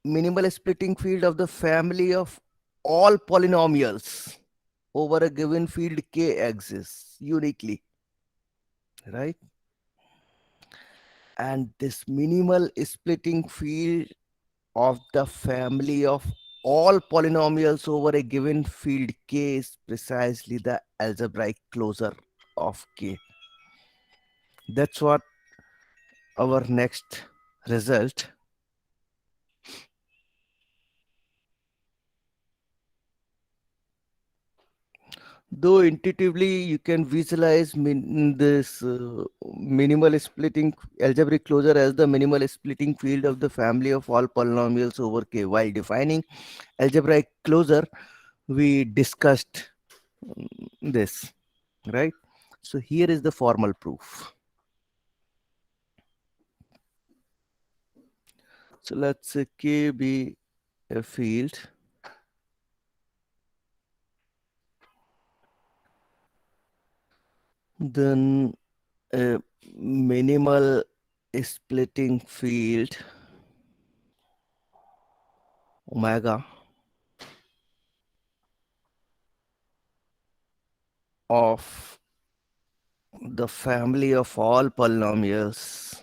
minimal splitting field of the family of all polynomials over a given field K exists uniquely, right? And this minimal splitting field of the family of all polynomials over a given field K is precisely the algebraic closure of K. That's what our next result. Though intuitively you can visualize this minimal splitting algebraic closure as the minimal splitting field of the family of all polynomials over K. While defining algebraic closure, we discussed this, right? So here is the formal proof. So let's say K be a field, then a minimal splitting field omega of the family of all polynomials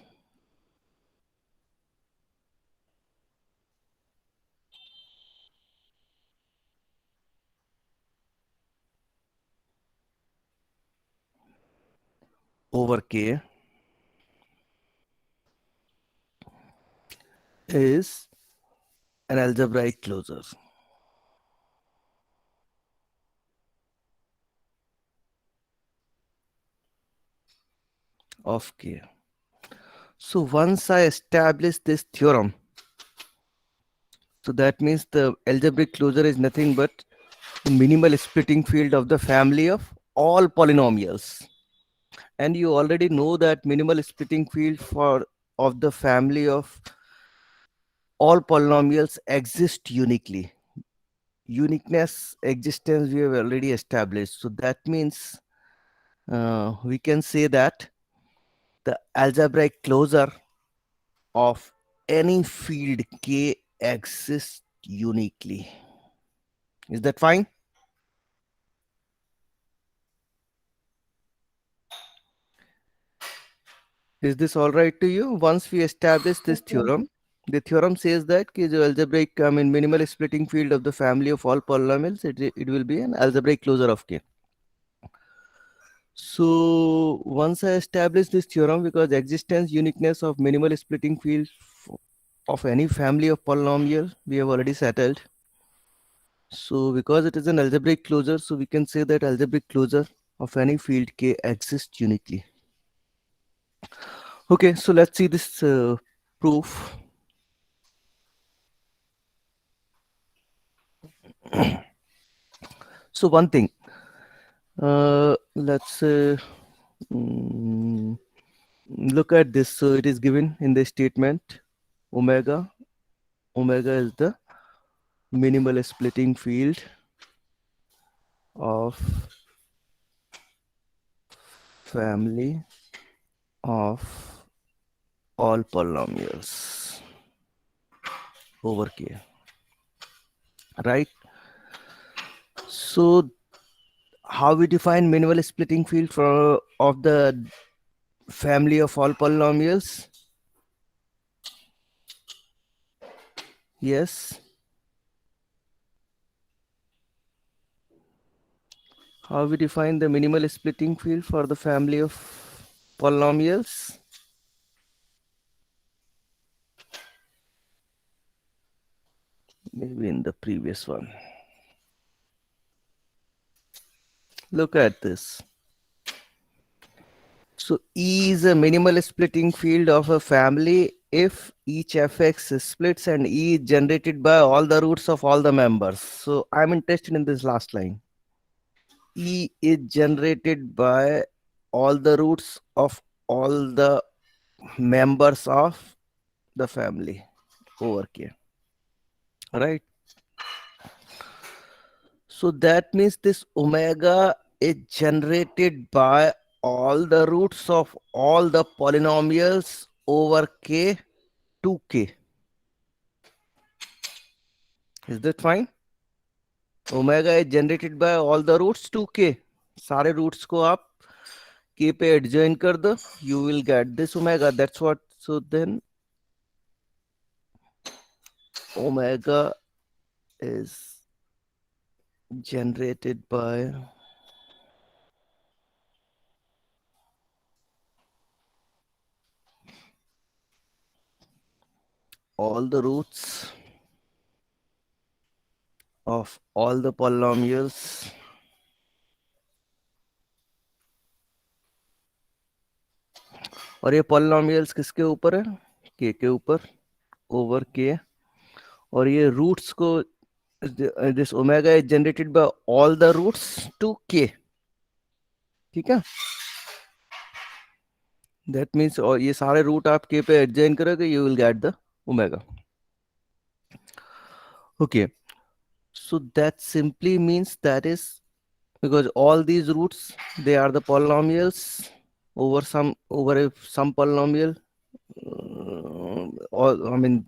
over K is an algebraic closure of K. So once I establish this theorem, so that means the algebraic closure is nothing but the minimal splitting field of the family of all polynomials. And you already know that minimal splitting field for of the family of all polynomials exist uniquely. Uniqueness existence we have already established. So that means we can say that the algebraic closure of any field K exists uniquely. Is that fine? Is this all right to you? Once we establish this Okay. theorem, the theorem says that ki jo algebraic, minimal splitting field of the family of all polynomials, it will be an algebraic closure of K. So once I establish this theorem, because existence uniqueness of minimal splitting field of any family of polynomial, we have already settled. So because it is an algebraic closure, so we can say that algebraic closure of any field K exists uniquely. Okay, so let's see this proof. So one thing, let's look at this. So it is given in the statement omega. Omega is the minimal splitting field of family of all polynomials over K, right? So how we define minimal splitting field for of the family of all polynomials? Yes. How we define the minimal splitting field for the family of polynomials? Maybe in the previous one. Look at this. So E is a minimal splitting field of a family if each fx splits and E is generated by all the roots of all the members. So I'm interested in this last line. E is generated by all the roots of all the members of the family over K. Right? So that means this omega is generated by all the roots of all the polynomials over K to K. Is that fine? Omega is generated by all the roots 2k. सारे roots को आप k पे adjoin कर दो, you will get this omega. That's what. So then omega is generated by all the roots of all the polynomials और ये polynomials किसके ऊपर है? k के ऊपर over k. और ये roots को this omega is generated by all the roots to k. ठीक है? That means और ये सारे root आप k पे adjoin करोगे, you will get the omega. Okay, so that simply means that is because all these roots, they are the polynomials over some polynomial. Or I mean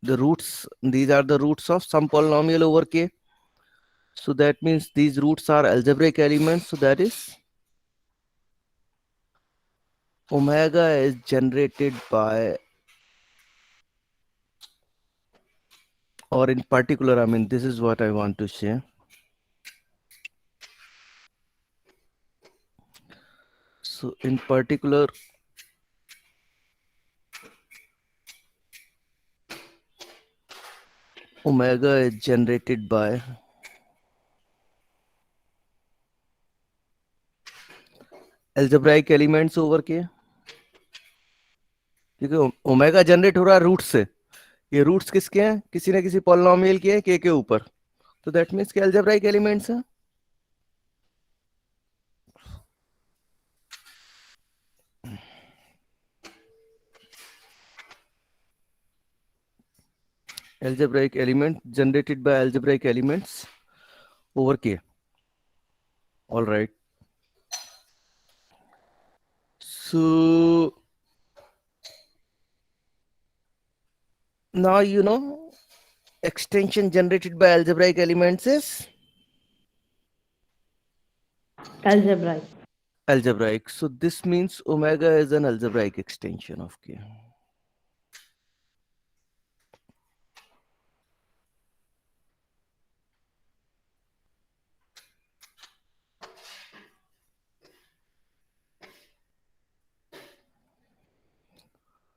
the roots, these are the roots of some polynomial over k. So that means these roots are algebraic elements. So that is omega is generated by, or in particular, I mean, this is what I want to say. So in particular, omega is generated by algebraic elements over k. क्योंकि omega generate हो रहा है root से, ये roots किसके हैं? किसी ना किसी पॉलिनोमियल के हैं k के ऊपर. तो दैट मींस के अलजेब्राइक एलिमेंट्स हैं. Algebraic element generated by algebraic elements over k. All right. So now you know extension generated by algebraic elements is Algebraic. algebraic. So this means omega is an algebraic extension of k.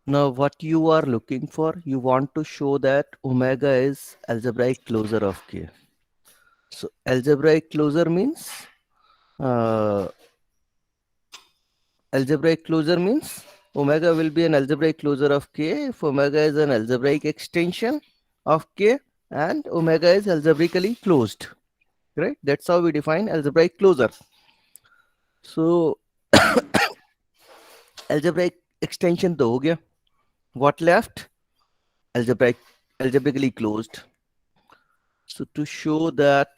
Now what you are looking for, you want to show that omega is algebraic closure of k. So algebraic closure means omega will be an algebraic closure of k if omega is an algebraic extension of k and omega is algebraically closed. Right? That's how we define algebraic closure. So algebraic extension तो हो गया. What left? Algebraically closed. So to show that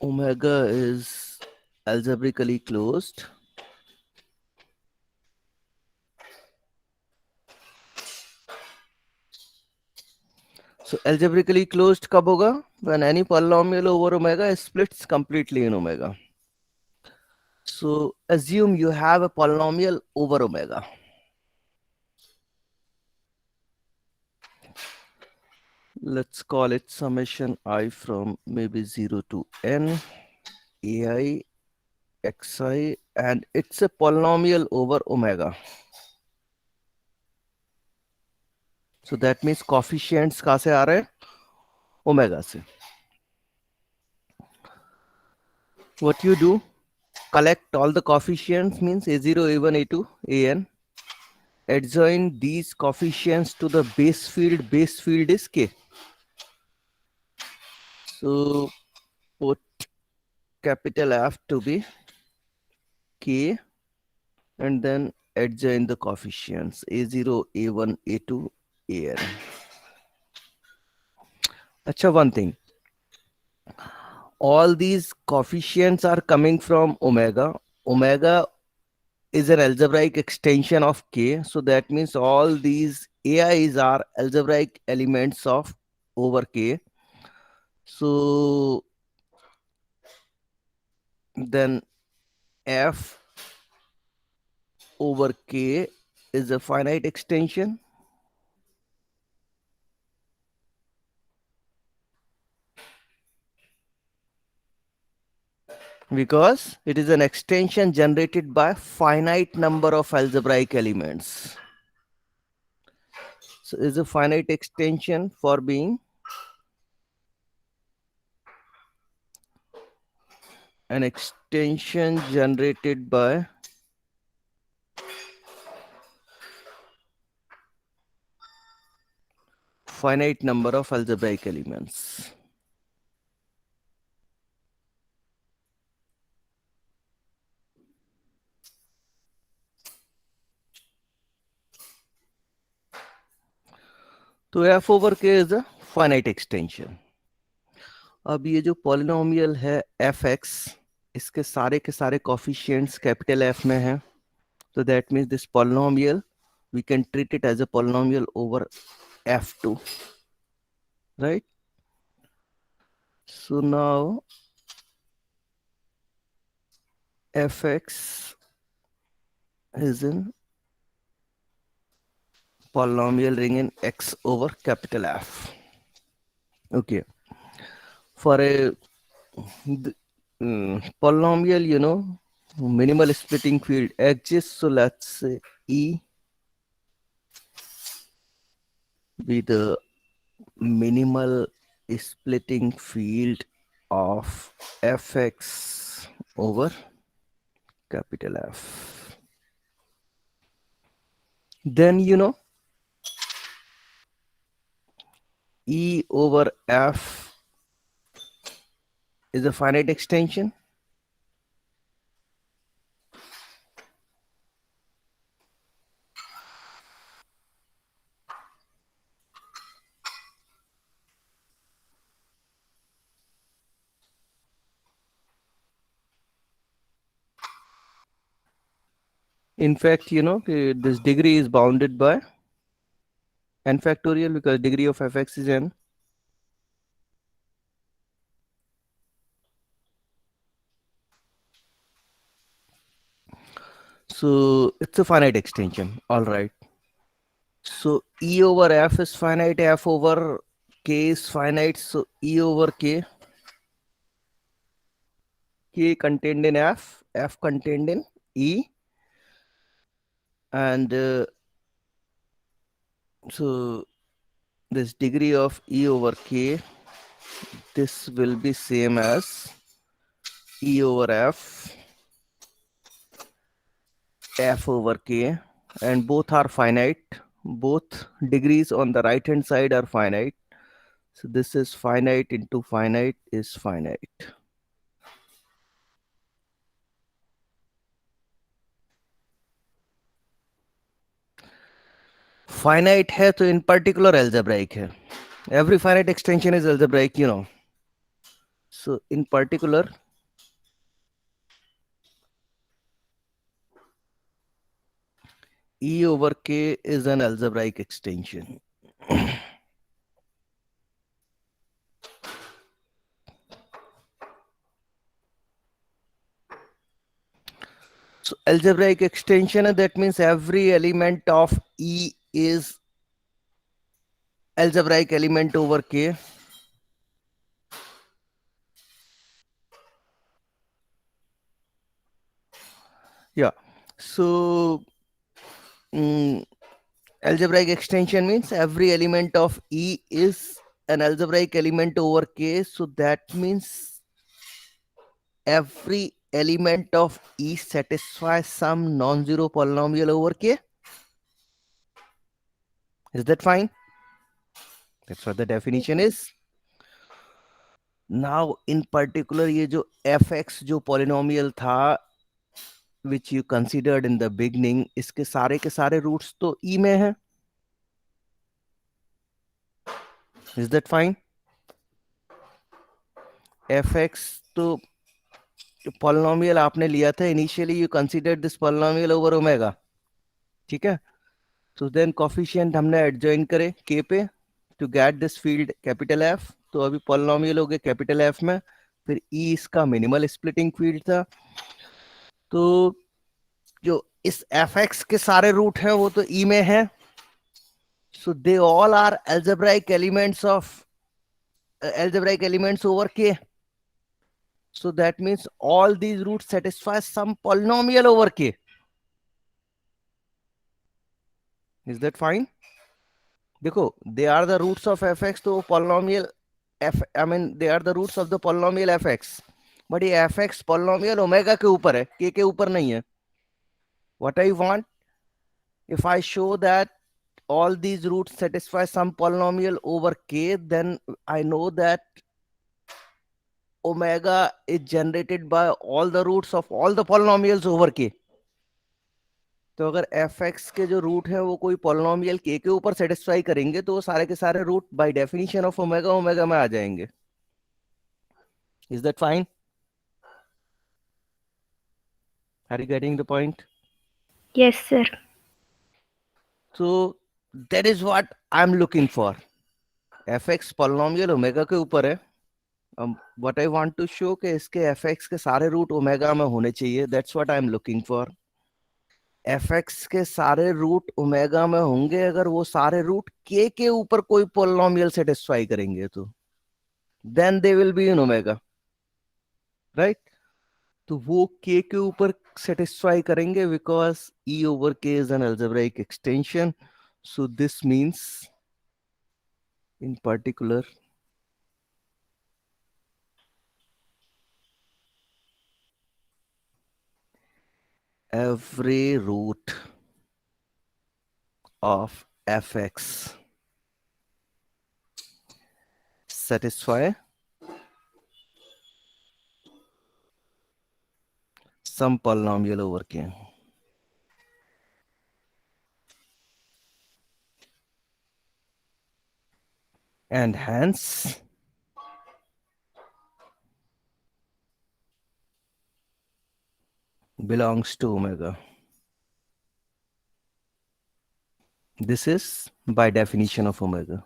omega is algebraically closed, so algebraically closed कब होगा? When any polynomial over omega splits completely in omega. So assume you have a polynomial over omega. Let's call it summation I from maybe 0 to n ai xi, and it's a polynomial over omega. So that means coefficients कहाँ से आ रहे हैं? Omega से. What you do? Collect all the coefficients, means a0, a1, a2, an. Adjoin these coefficients to the base field. Base field is k. So put capital F to be k and then adjoin the coefficients a0, a1, a2, an. Acha, one thing. All these coefficients are coming from omega. Omega is an algebraic extension of K. So that means all these AIs are algebraic elements of over K. So then F over K is a finite extension. Because it is an extension generated by finite number of algebraic elements. So is a finite extension for being an extension generated by finite number of algebraic elements. तो f over k is a finite extension. अब ये जो polynomial है fx, इसके सारे के सारे coefficients capital F में हैं. So that means this polynomial we can treat it as a polynomial over f2, right? So now fx is in polynomial ring in x over capital F. Okay, for a polynomial, you know, minimal splitting field exists. So let's say E be the minimal splitting field of fx over capital F. Then, you know, E over F is a finite extension. In fact, you know, this degree is bounded by n factorial because degree of fx is n. So it's a finite extension. All right. So E over F is finite, F over K is finite. So E over K contained in F, F contained in E. And so this degree of E over K, this will be same as E over F, F over K, and both are finite. Both degrees on the right hand side are finite. So this is finite into finite is finite. Finite है तो in particular algebraic है. Every finite extension is algebraic, you know. So in particular, E over K is an algebraic extension. So algebraic extension, that means every element of E is algebraic element over K. Yeah. So algebraic extension means every element of E is an algebraic element over K. So that means every element of E satisfies some non-zero polynomial over K. Is that fine? That's what the definition is. Now in particular ये जो fx जो polynomial था which you considered in the beginning, इसके सारे के सारे roots तो E में है. Is that fine? fx तो पॉलिनोमियल आपने लिया था initially, you consider this polynomial over omega, ठीक है। तो देन कोफिशिएंट हमने एडजॉइन करे के पे to get this field capital F. तो अभी पॉलिनोमियल हो गए कैपिटल एफ में, फिर ई इसका मिनिमल स्प्लिटिंग फील्ड था। तो जो इस एफ एक्स के सारे रूट हैं वो तो ई में है, so they all are algebraic elements over k. So that means all these roots satisfy some polynomial over k. Is that fine? देखो, they are the roots of fx, तो polynomial f, I mean they are the roots of the polynomial fx, but ये fx polynomial omega के ऊपर है, k के ऊपर नहीं है. What I want, if I show that all these roots satisfy some polynomial over k, then I know that omega is generated by all the roots of all the polynomials over k. तो अगर F x के जो root है वो कोई polynomial के ऊपर satisfy करेंगे तो वो सारे के सारे root by definition of omega omega में आ जाएंगे. Is that fine? Are you getting the point? Yes, sir. So that is what I am looking for. F X polynomial omega के ऊपर है. What I want to show कि इसके F x के सारे रूट ओमेगा में होने चाहिए. That's what I am looking for. F x के सारे रूट ओमेगा में होंगे अगर वो सारे रूट के ऊपर कोई पोलिनोमियल सेटिस्फाई करेंगे तो then they will be in omega, right? तो वो के ऊपर सेटिस्फाई करेंगे because E over K is an algebraic extension. So this means in particular every root of fx satisfy some polynomial over k. And hence belongs to omega. This is by definition of omega.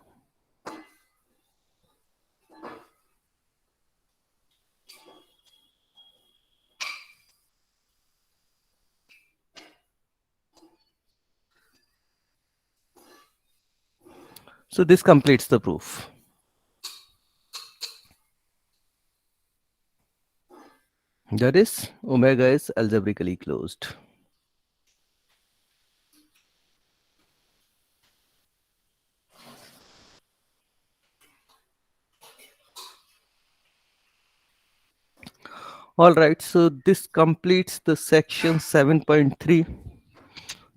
So this completes the proof. That is, omega is algebraically closed. All right, so this completes the section 7.3.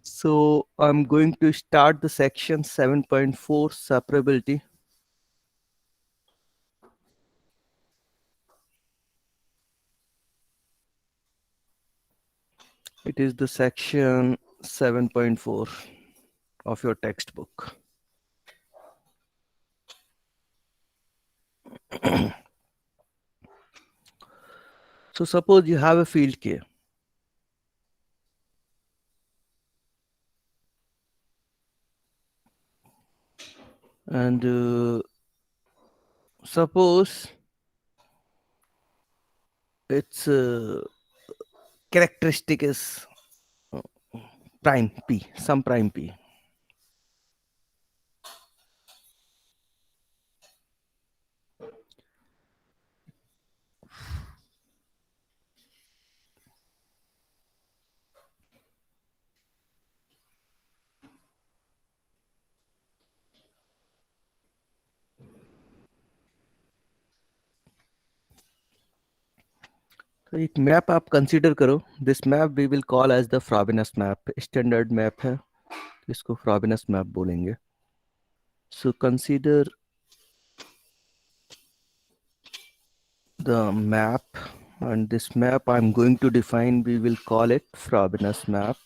So I'm going to start the section 7.4, separability. It is the section 7.4 of your textbook. So suppose you have a field K. And suppose its characteristic is prime P, some prime P. तो एक map आप consider करो. This map we will call as the Frobenius map. Standard map है, इसको Frobenius map बोलेंगे. So consider the map, and this map I'm going to define, we will call it Frobenius map.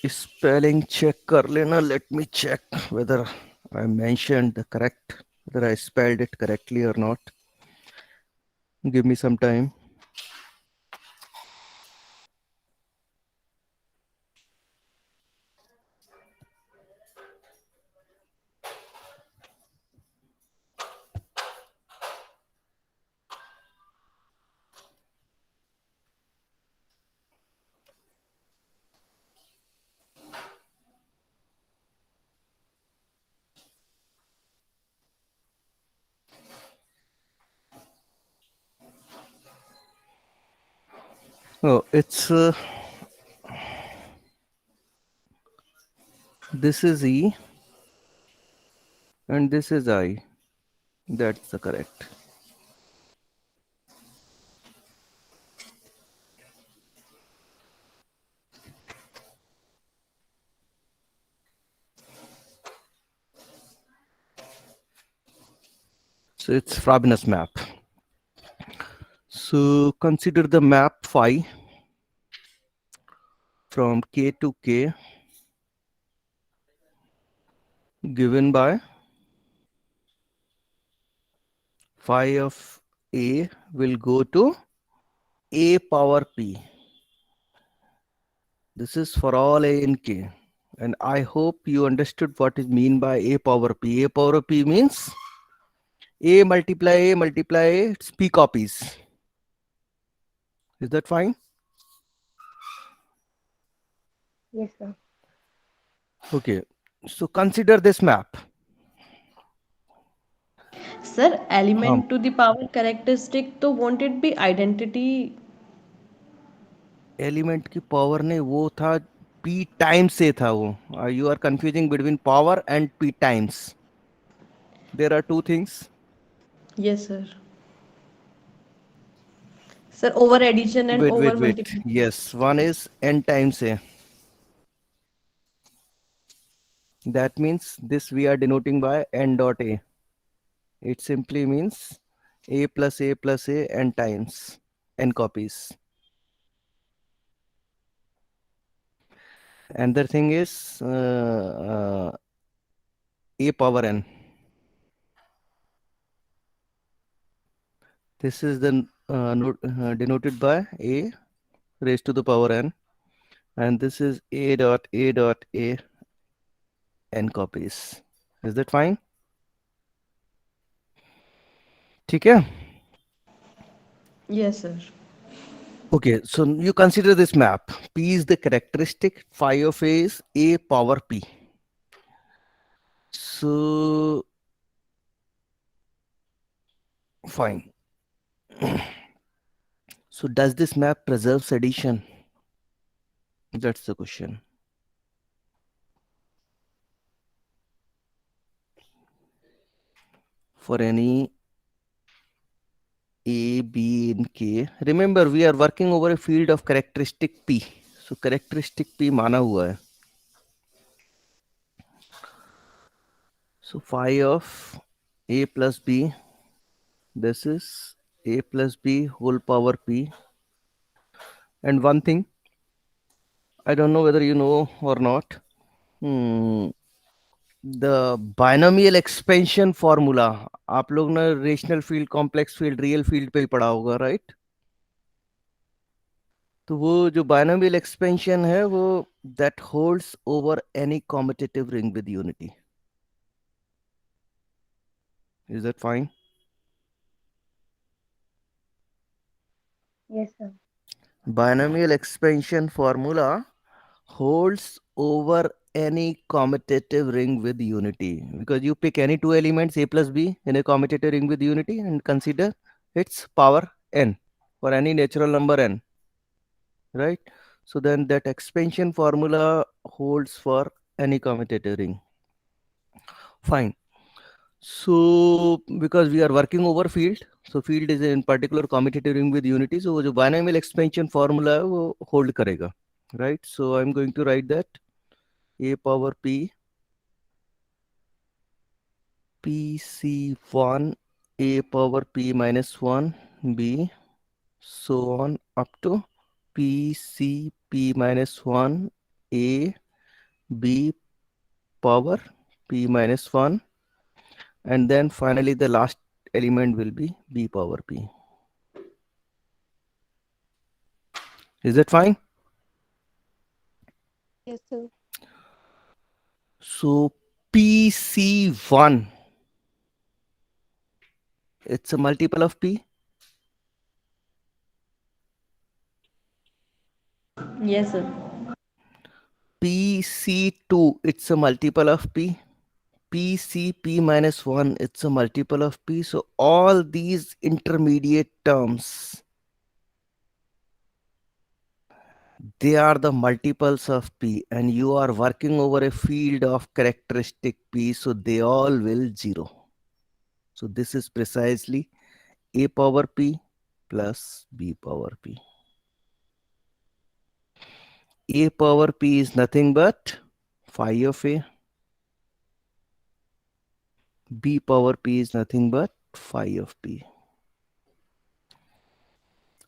Spelling check कर लेना. Let me check whether I mentioned the correct whether I spelled it correctly or not. Give me some time. Oh, it's this is E and this is I. That's the correct. So it's Frobenius map. So consider the map phi from K to K given by phi of A will go to A power P. This is for all A in K. And I hope you understood what is mean by A power P. A power P means A multiply A multiply A, it's P copies. Is that fine? Yes, sir. Okay. So consider this map. Sir, Um, element to the power characteristic, तो won't it be identity? Element की power नहीं, वो था P times से था वो. You are confusing between power and P times. There are two things. Yes, sir. Sir, over addition and Wait, over wait, wait. multiplication. Yes, one is n times A. That means this we are denoting by n dot A. It simply means A plus A plus A n times n copies. Another thing is A power n. This is the denoted by A raised to the power n, and this is A dot A dot A n copies. Is that fine? ठीक है? Yes, sir. Okay, so you consider this map. P is the characteristic, phi of A is A power P. So, fine. So, does this map preserves addition? That's the question. For any A, B in K. Remember, we are working over a field of characteristic P. So, characteristic P माना हुआ है. So, phi of A plus B. This is A plus B whole power P. And one thing, I don't know whether you know or not. The binomial expansion formula, आप लोग ने rational field, complex field, real field पे ही पढ़ा होगा, right? तो वो जो binomial expansion है वो that holds over any commutative ring with unity. Is that fine? Yes, sir. Binomial expansion formula holds over any commutative ring with unity, because you pick any two elements A plus B in a commutative ring with unity and consider its power n for any natural number n, right? So then that expansion formula holds for any commutative ring. Fine. So because we are working over field, so field is in particular commutative ring with unity, so जो binomial expansion formula है वो hold करेगा, right? So I'm going to write that A power P PC1 A power P minus 1 B so on up to PCP minus 1 A B power P minus 1, and then finally the last element will be b power p. Is that fine? Yes, sir. So pc1, it's a multiple of p. Yes, sir. pc2, it's a multiple of p. pcp minus 1, it's a multiple of p. So all these intermediate terms, they are the multiples of p, and you are working over a field of characteristic p, so they all will 0. So this is precisely a power p plus b power p. A power p is nothing but phi of a. B power p is nothing but phi of p.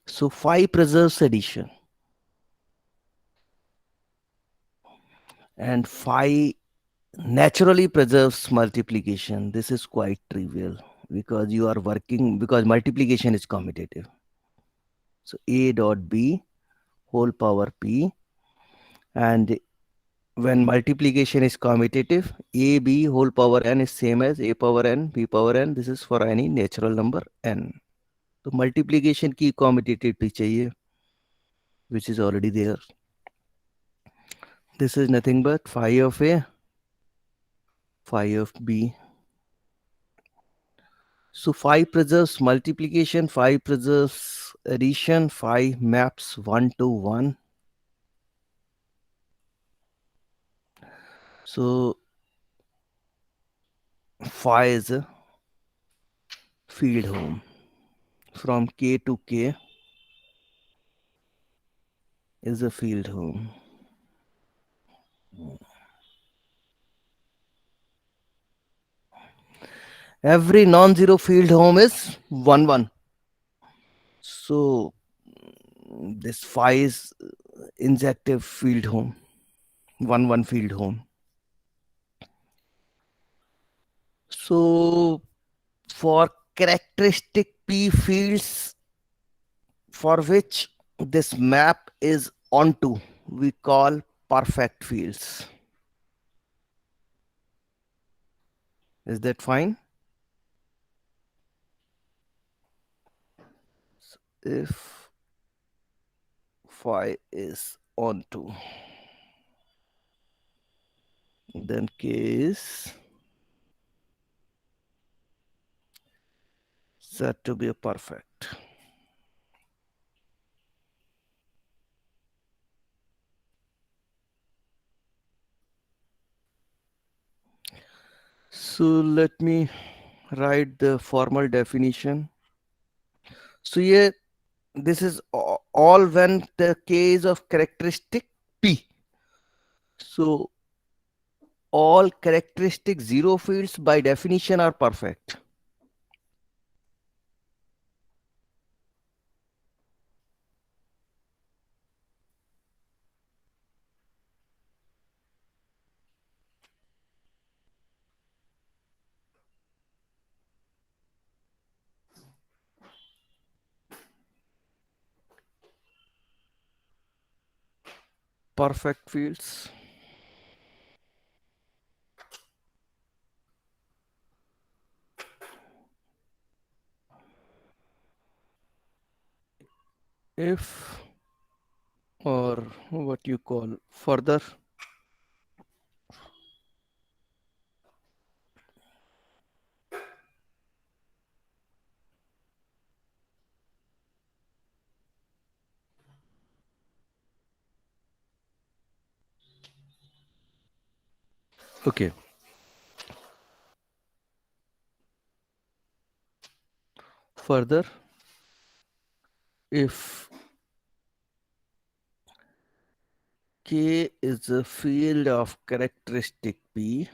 So phi preserves addition, and phi naturally preserves multiplication. This is quite trivial because you are working, because multiplication is commutative. So a dot b whole power p, and when multiplication is commutative, a b whole power n is same as a power n b power n. This is for any natural number n. So multiplication की commutativity चाहिए, which is already there. This is nothing but phi of a, phi of b. So phi preserves multiplication, phi preserves addition, phi maps 1 to 1. So phi is a field home. From k to k is a field home. Every non-zero field home is 1 1. So this phi is injective field home, 1 1 field home. So for characteristic p fields for which this map is onto, we call perfect fields. Is that fine? If phi is onto, then k is said to be a perfect. So let me write the formal definition. So yeah, this is all when the k is of characteristic p. So all characteristic zero fields by definition are perfect. Perfect fields. If, or what you call further, okay, further, if k is a field of characteristic p,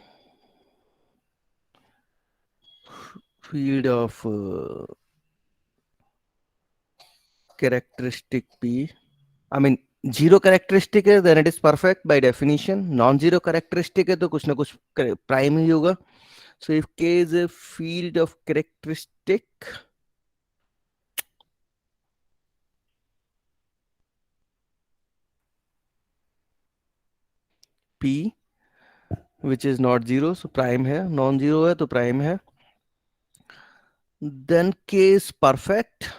field of characteristic p, I mean zero characteristic है then it is perfect by definition. Non zero characteristic है तो कुछ ना कुछ prime ही होगा. So if K is a field of characteristic P which is not zero, so prime है, non zero है तो prime है, then K is perfect.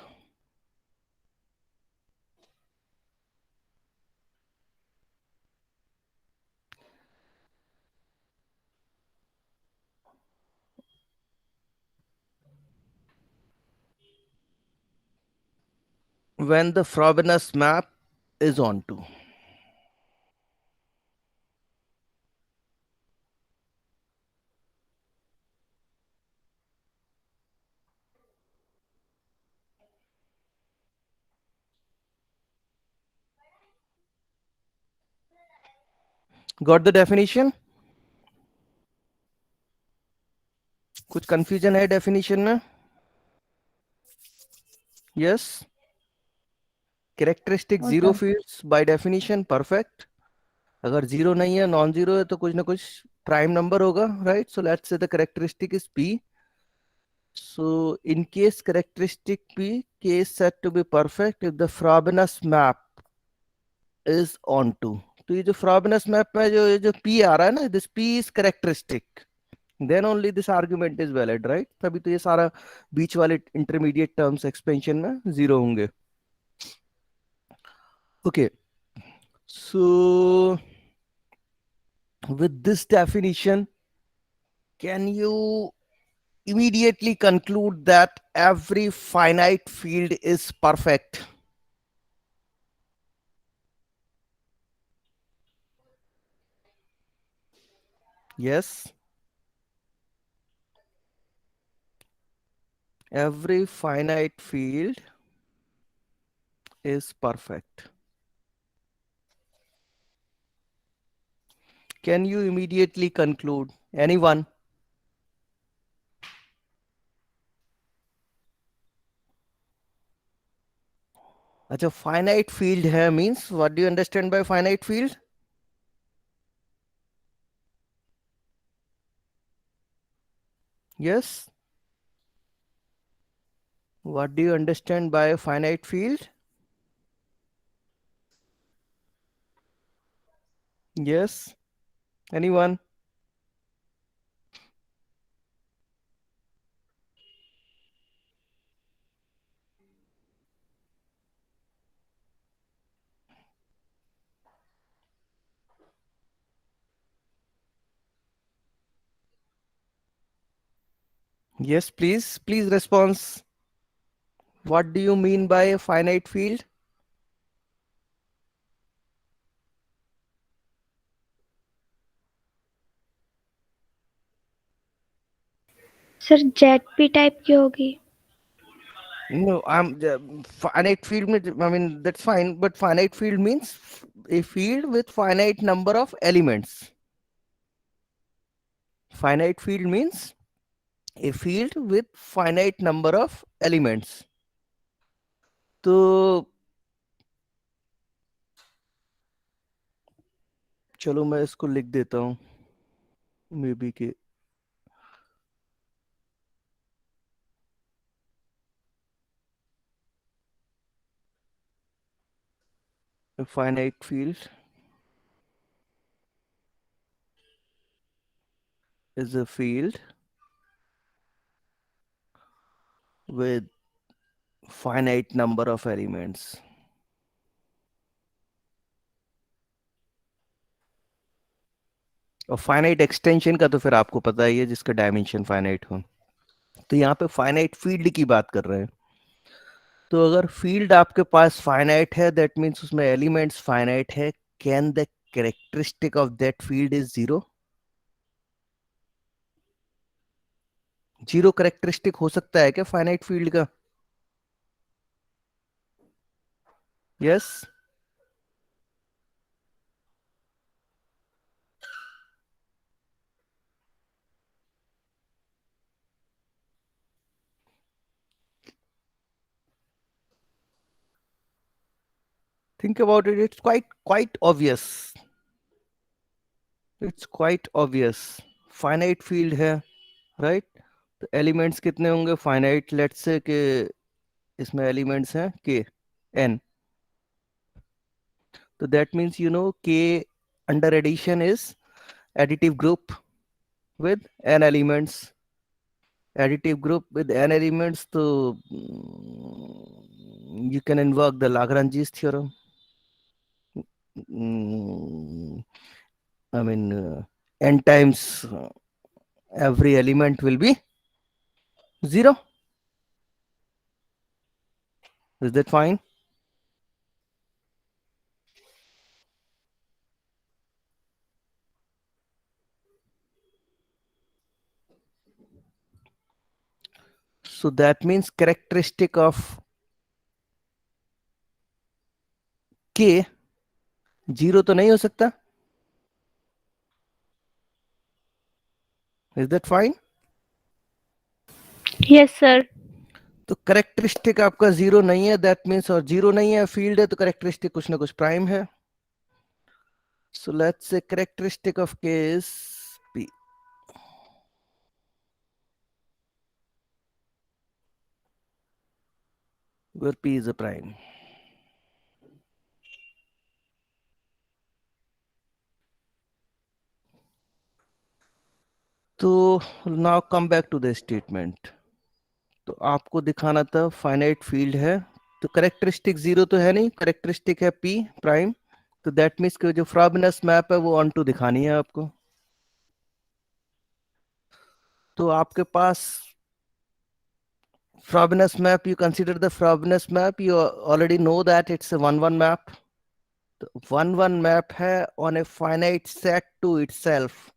When the Frobenius map is onto. Got the definition? कुछ confusion है definition में? Yes. Characteristic और zero क्या? fields by definition perfect. अगर जीरो नहीं है, नॉन जीरो है, तो कुछ ना कुछ प्राइम नंबर होगा, right? So let's say the characteristic is P. So in case characteristic P, K is said to be perfect if the Frobenius map is onto. तो ये जो Frobenius map में जो ये जो P आ रहा है ना, this P is characteristic, then only this argument is valid, right? तभी तो ये सारा बीच वाले intermediate terms expansion में जीरो होंगे. Okay, so with this definition, can you immediately conclude that every finite field is perfect? Yes. Every finite field is perfect. Can you immediately conclude? Anyone? अच्छा, finite field है means what do you understand by finite field? Yes. What do you understand by a finite field? Yes. Anyone? Yes, please. Please response. What do you mean by a finite field? Sir Z P type की होगी. No, finite field. I mean, that's fine, but finite field means a field with finite number of elements. Finite field means a field with finite number of elements. तो चलो मैं इसको लिख देता हूँ, may be के a finite field is a field with finite number of elements. और finite extension का तो फिर आपको पता ही है, जिसका डायमेंशन फाइनाइट हो. तो यहाँ पे फाइनाइट फील्ड की बात कर रहे हैं. तो अगर फील्ड आपके पास फाइनाइट है, दैट मीन्स उसमें एलिमेंट्स फाइनाइट है. Can the characteristic of that field is zero? Zero characteristic हो सकता है क्या फाइनाइट फील्ड का? Yes. Think about it. It's quite obvious. It's quite obvious. Finite field है, राइट? तो एलिमेंट्स कितने होंगे फाइनाइट, लेट्स से कि इसमें एलिमेंट्स हैं के एन, तो that means you know K under addition is additive group with n elements, additive group with n elements, so you can invoke the Lagrange's theorem. Mm, I mean n times every element will be 0. Is that fine? So that means characteristic of k 0 तो नहीं हो सकता. Is that fine? Yes, sir. तो characteristic आपका 0 नहीं है, that means, और 0 नहीं है फील्ड है, तो करेक्टरिस्टिक कुछ ना कुछ प्राइम है. So let's say characteristic of k is p. Where p is a prime. तो now come back to the statement. तो आपको दिखाना था फाइनाइट फील्ड है, तो करेक्टरिस्टिक 0 तो है नहीं, करेक्टरिस्टिक है p प्राइम, तो दैट मीन्स कि जो फ्रॉबेनियस मैप है वो ऑन टू दिखानी है आपको. तो आपके पास Frobenius map, you consider the Frobenius map, you already know that it's a 1-1 map. The 1-1 map है on a finite set to itself.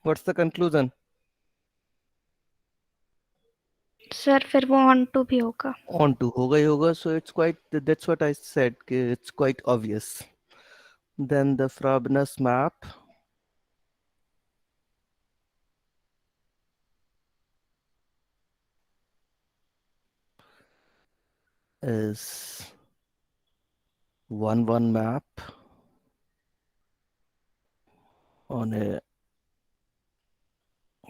What's the conclusion? Sir फिर वो ऑन टू भी होगा. On to होगा ही होगा, so it's quite, that's what I said, it's quite obvious. Then the Frobenius map is 1-1 map on a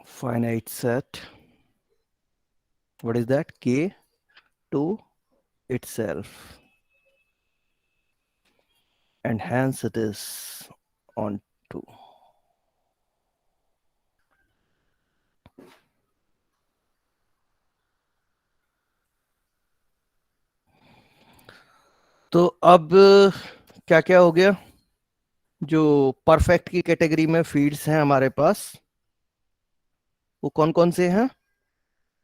finite set. What is that? K to itself. And hence it is on to. तो अब क्या क्या हो गया, जो perfect की category में fields हैं हमारे पास वो कौन कौन से हैं.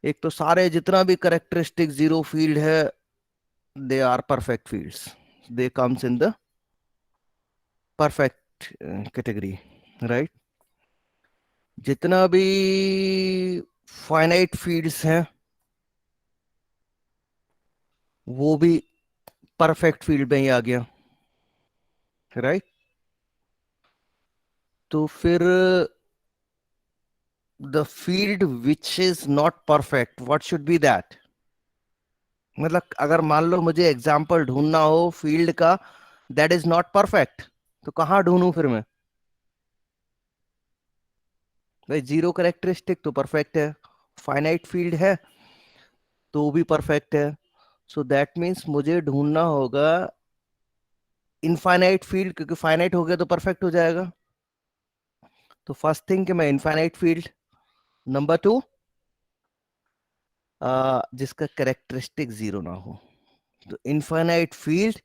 एक तो सारे जितना भी करेक्टरिस्टिक 0 फील्ड है, they are perfect fields, they comes in the perfect category, right. जितना भी फाइनाइट फील्ड्स हैं वो भी परफेक्ट फील्ड में ही आ गया, राइट. तो फिर the field which is not perfect, what should be that. मतलब अगर मान लो मुझे एग्जाम्पल ढूंढना हो फील्ड का दैट इज नॉट परफेक्ट, तो कहाँ ढूंढूं फिर मैं. भाई 0 करेक्टरिस्टिक तो परफेक्ट है, फाइनाइट फील्ड है तो भी परफेक्ट है, सो दैट मीन्स मुझे ढूंढना होगा इनफाइनाइट फील्ड, क्योंकि फाइनाइट हो गया तो परफेक्ट हो जाएगा. तो फर्स्ट थिंग कि मैं इनफाइनाइट फील्ड. नंबर 2 जिसका करेक्टरिस्टिक 0 ना हो, तो infinite field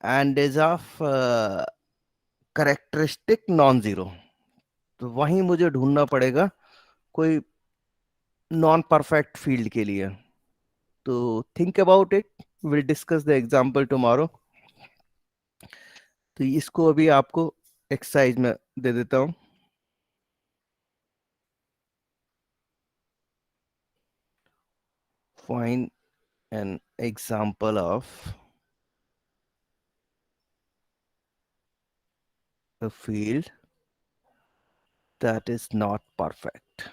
and is of characteristic non zero, तो वहीं मुझे ढूंढना पड़ेगा कोई नॉन परफेक्ट फील्ड के लिए. तो think about it, will discuss the example tomorrow. तो इसको अभी आपको एक्सरसाइज में दे देता हूं. Find an example of a field that is not perfect.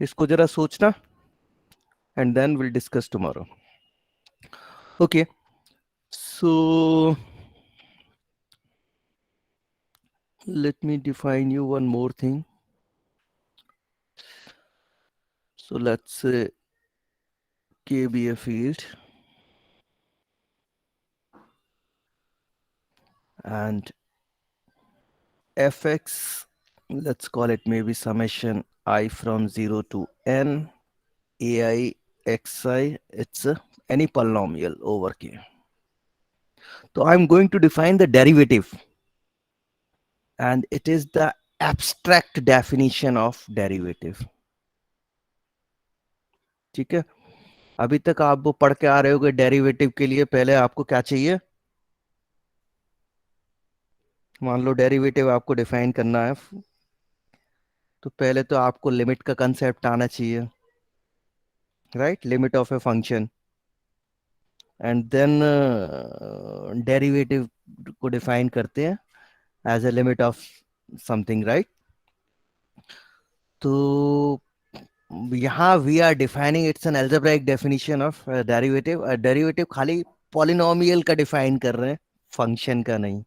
इसको जरा सोचना and then we'll discuss tomorrow. Okay, So let me define you one more thing. So let's say K be a field and fx, let's call it maybe summation I from 0 to n ai xi, it's any polynomial over K. So I'm going to define the derivative, and it is the abstract definition of derivative. ठीक है, अभी तक आप वो पढ़ के आ रहे होगे डेरिवेटिव के लिए पहले आपको क्या चाहिए. मान लो डेरिवेटिव आपको डिफाइन करना है, तो पहले तो आपको लिमिट का कंसेप्ट आना चाहिए, right, limit of a function, and then derivative को डिफाइन करते हैं as a limit of something, right. तो यहाँ we are defining, it's an algebraic definition of derivative. Derivative खाली पॉलिनोमियल का डिफाइन कर रहे हैं, फंक्शन का नहीं,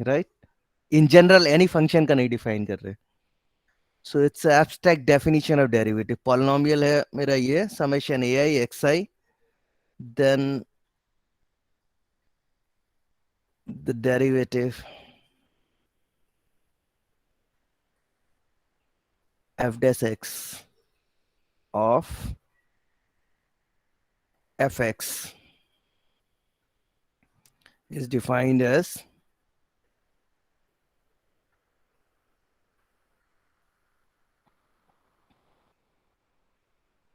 right. In general any function का नहीं डिफाइन कर रहे. So it's abstract definition of derivative. Polynomial है मेरा ये summation A I X I, then the derivative f dash x of fx is defined as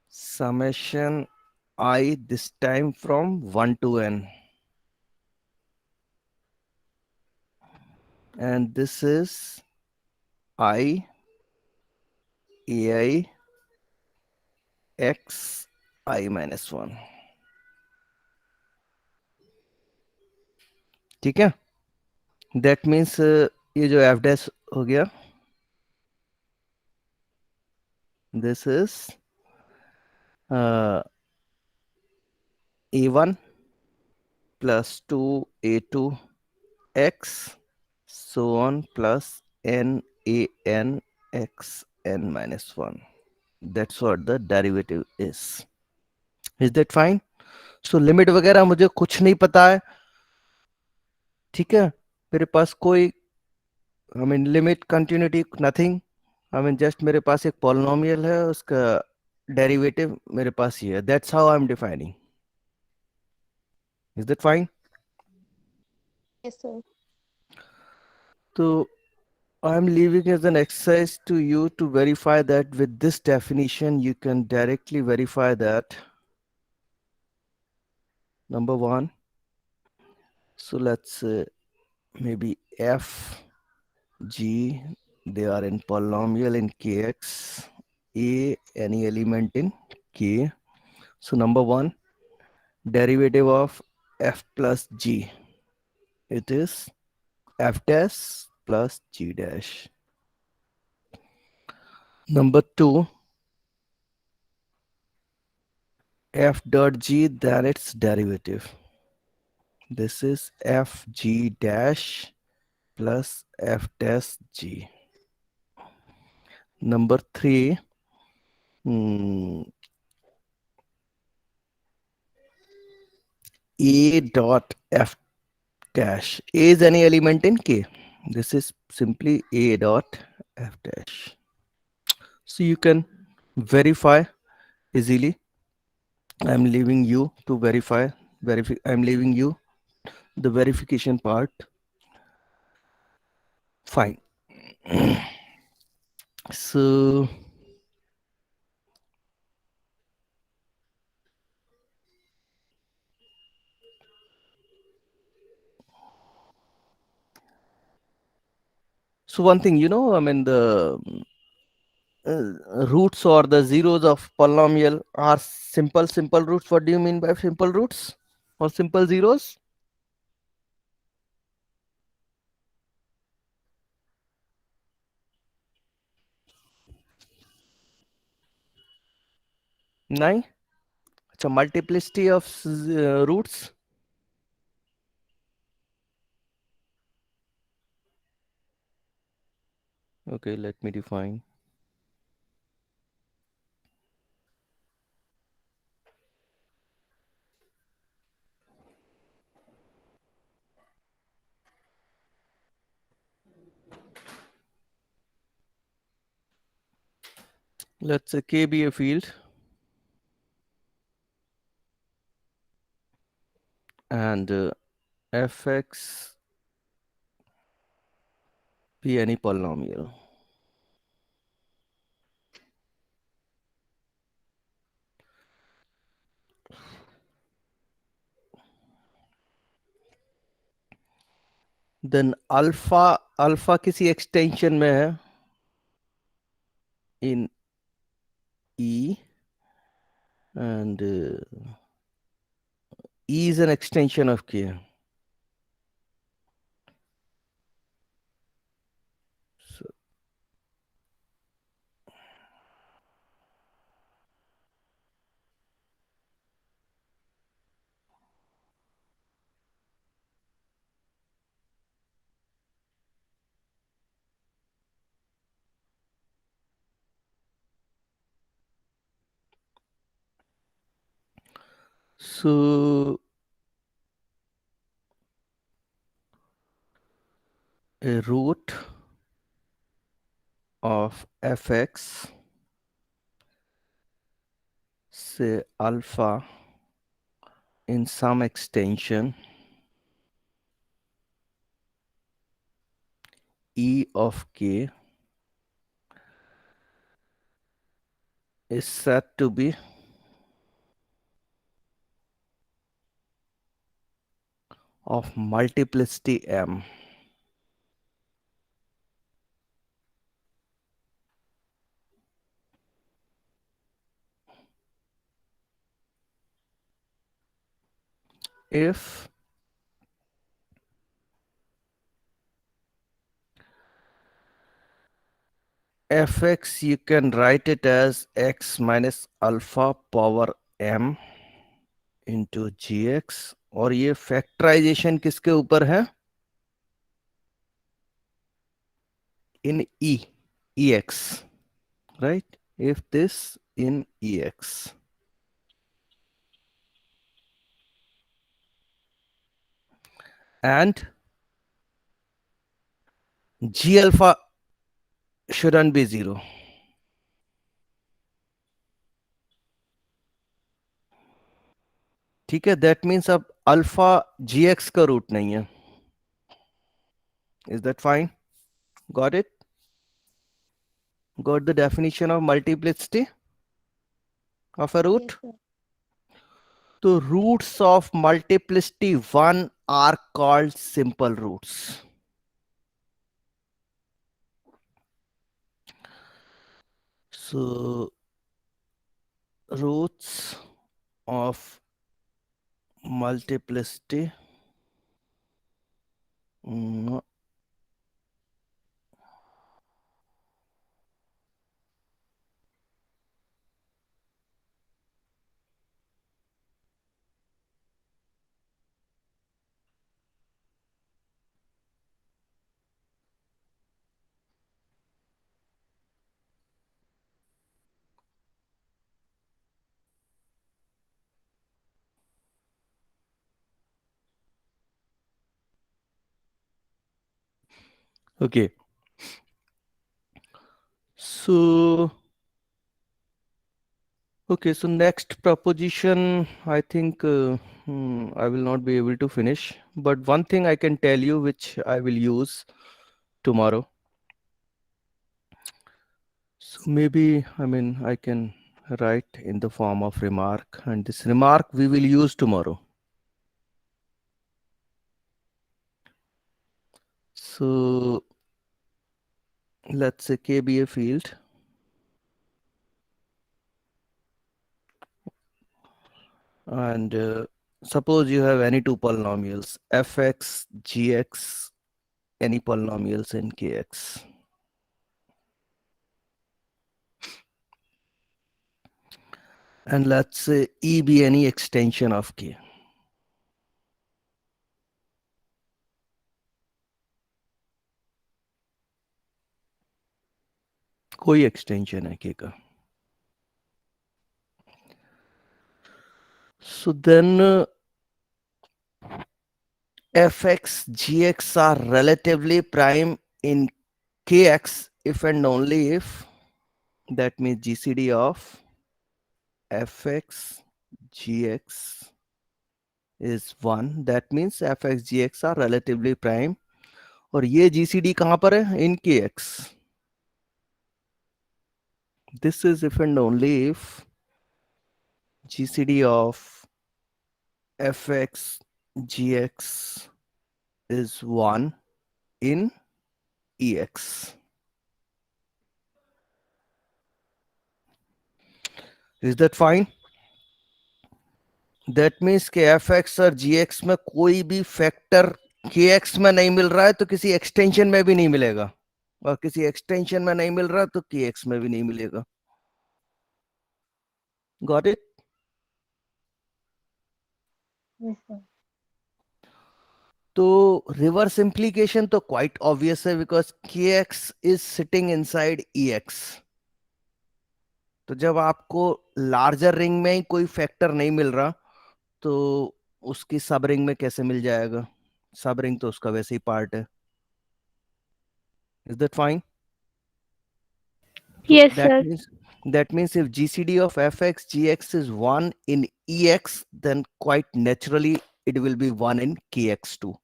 summation I, this time from 1 to n, and this is I ai x I minus 1. ठीक है, that means ये जो f dash हो गया, this is a1 plus 2 a2 x so on plus n a n x n minus 1. That's what the derivative is. Is that fine? So limit वगैरह मुझे कुछ नहीं पता है, ठीक है. मेरे पास कोई लिमिट कंटिन्यूटी नथिंग. जस्ट मेरे पास एक पॉलिनोमियल है, उसका डेरिवेटिव मेरे पास ये है. That's how I am defining. Is that fine? Yes, sir. तो I am leaving as an exercise to you to verify that with this definition you can directly verify that. Number one, so let's say maybe f g, they are in polynomial in kx, a any element in k. So number one, derivative of f plus g, it is f dash plus g dash. Number two, f dot g, then its derivative. This is f g dash plus f dash g. Number three, a dot f dash. A is any element in K. This is simply a dot f dash. So you can verify easily. I'm leaving you to verify. I'm leaving you the verification part. Fine. So one thing, the roots or the zeros of polynomial are simple roots. What do you mean by simple roots or simple zeros? नहीं, अच्छा, multiplicity of roots. Okay, let me define. Let's say K be a field and fx be any polynomial. Then alpha किसी extension में है in E and E is an extension of K. So, so a root of fx say alpha in some extension E of K is said to be of multiplicity M. If fx you can write it as x minus alpha power m into gx और ये factorisation किसके ऊपर है in ex, right? If this in ex and g alpha shouldn't be 0. ठीक है, that means अब alpha gx का root नहीं है. Is that fine? Got it? Got the definition of multiplicity of a root? Yes, sir. The roots of multiplicity 1 are called simple roots. So roots of multiplicity okay. So okay, so next proposition, I think I will not be able to finish, but one thing I can tell you which I will use tomorrow. So maybe, I mean, I can write in the form of remark, and this remark we will use tomorrow. So let's say K be a field. And suppose you have any two polynomials, fx, gx, any polynomials in kx. And let's say E be any extension of K. कोई extension है के का. So then fx gx are relatively prime in kx if and only if, that means GCD of fx gx is 1, that means fx gx are relatively prime. और ये GCD कहां पर है? In kx. This is if and only if GCD of fx gx is 1 in ex. Is that fine? That means कि fx और gx में कोई भी फैक्टर kx में नहीं मिल रहा है तो किसी एक्सटेंशन में भी नहीं मिलेगा, और किसी एक्सटेंशन में नहीं मिल रहा तो kx में भी नहीं मिलेगा. Got it? Yes, sir. तो रिवर्स इम्प्लीकेशन तो क्वाइट ऑब्वियस है because kx is sitting inside ex. तो जब आपको लार्जर रिंग में ही कोई फैक्टर नहीं मिल रहा तो उसकी सब रिंग में कैसे मिल जाएगा? सब रिंग तो उसका वैसे ही पार्ट है. Is that fine? Yes, that sir. means that means if GCD of fx gx is 1 in ex, then quite naturally it will be 1 in kx too.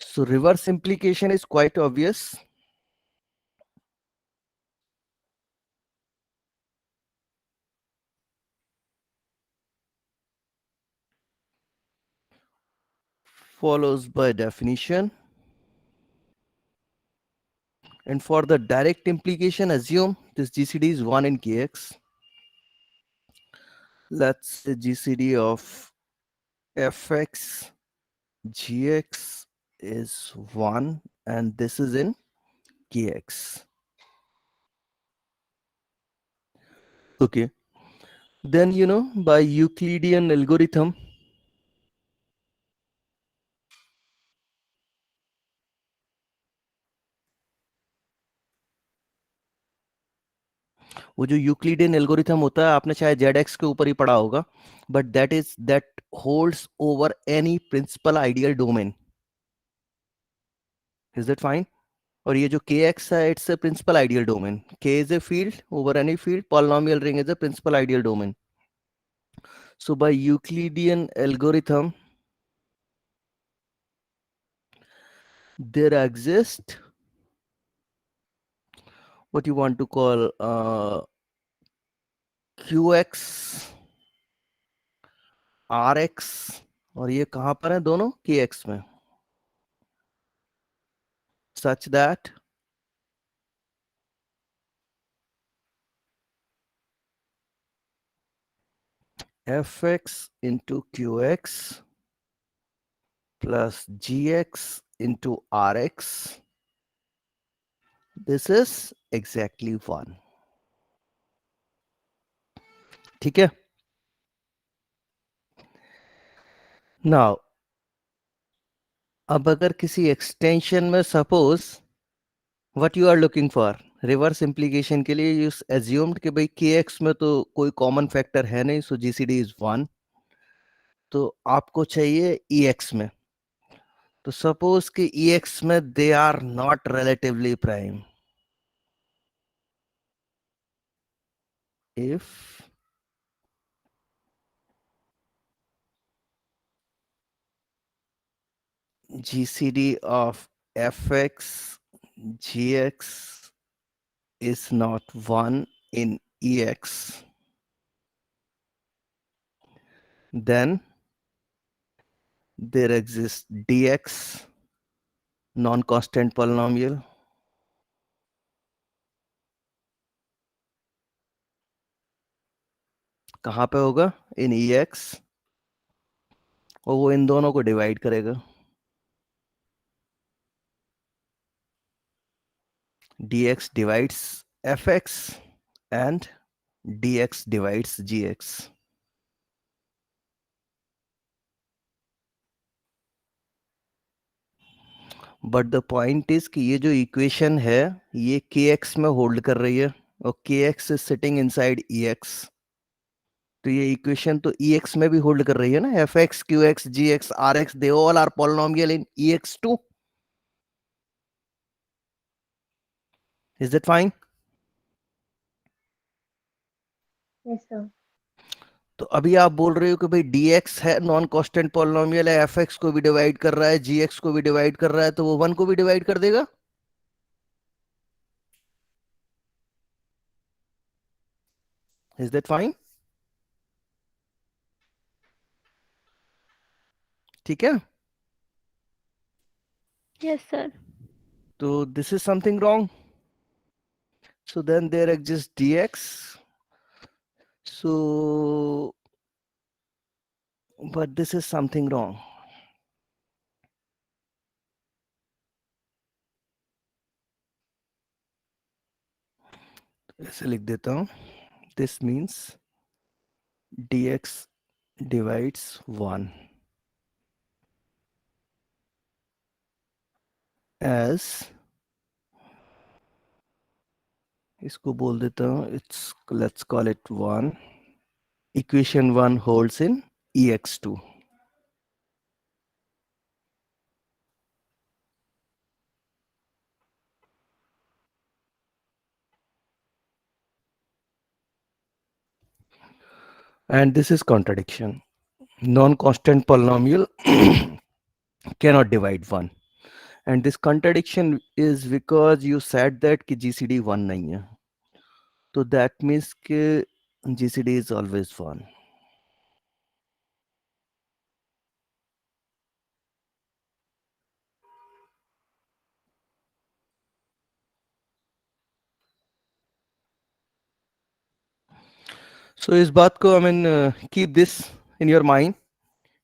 So reverse implication is quite obvious. Follows by definition. And for the direct implication, assume this GCD is 1 in kx. Let's say GCD of fx gx is 1 and this is in kx. Okay. Then, by Euclidean algorithm, वो जो Euclidean algorithm होता है आपने शायद Z के ऊपर ही पढ़ा होगा, but that holds over any principal ideal domain. Is that fine? और ये जो के एक्स है it's a principal ideal domain. K is a field over any field, polynomial ring is a principal ideal domain. So by Euclidean algorithm, there exists what you want to call QX, RX, और ये कहां पर है दोनों? KX में. Such that fx into qx plus gx into rx, this is exactly 1. ठीक है? Now, अब अगर किसी एक्सटेंशन में suppose what you are looking for reverse implication के लिए, यू एज्यूम्ड कि भाई kx में तो कोई कॉमन फैक्टर है नहीं, सो जीसीडी इज 1. तो आपको चाहिए ex में. तो सपोज कि ex में they are not relatively prime. If GCD of fx gx is not 1 in ex, then there exists dx, non-constant polynomial. कहाँ पे होगा? इन ex, और वो इन दोनों को डिवाइड करेगा. dx divides fx and dx divides gx. But the point is कि ये जो इक्वेशन है ये kx में होल्ड कर रही है और kx is sitting inside ex. तो ये इक्वेशन तो ex में भी होल्ड कर रही है ना. fx qx gx rx they all are polynomial in ex2. Is that fine? Yes, sir. तो अभी आप बोल रहे हो कि भाई dx है नॉन कांस्टेंट पॉलिनोमियल है, fx को भी डिवाइड कर रहा है, gx को भी डिवाइड कर रहा है, तो वो 1 को भी डिवाइड कर देगा. Is that fine? ठीक है. Yes, sir. तो this is something wrong. So then there exists dx. So but this is something wrong. ऐसे लिख देता हूं. This means dx divides 1 as, इसको बोल देता हूं, it's, let's call it 1. Equation 1 holds in ex2. And this is contradiction. Non-constant polynomial cannot divide 1. And this contradiction is because you said that कि GCD 1 नहीं है. So that means कि GCD is always 1. So इस बात को, I mean, keep this in your mind.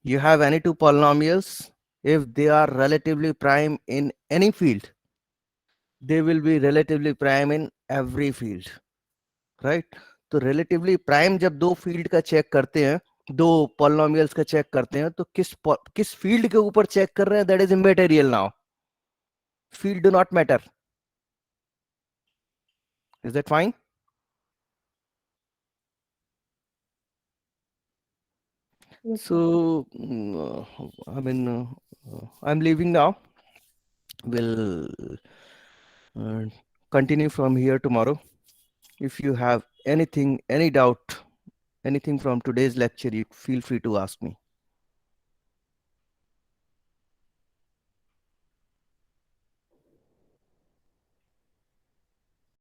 You have any two polynomials, if they are relatively prime in any field, they will be relatively prime in every field, right? तो relatively prime जब दो field का check करते हैं, दो polynomials का check करते हैं, तो किस field के ऊपर check कर रहे हैं, that is immaterial now. Field do not matter. Is that fine? Yes, sir. So I mean, I'm leaving now. We'll continue from here tomorrow. If you have anything, any doubt, anything from today's lecture, you feel free to ask me.